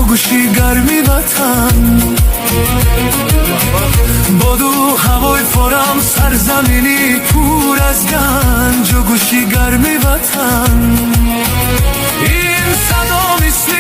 گوشی گرمی وطن باد و هوای فارم، سرزمینی پر از گنج و گوشی گرمی وطن. این صدا مثل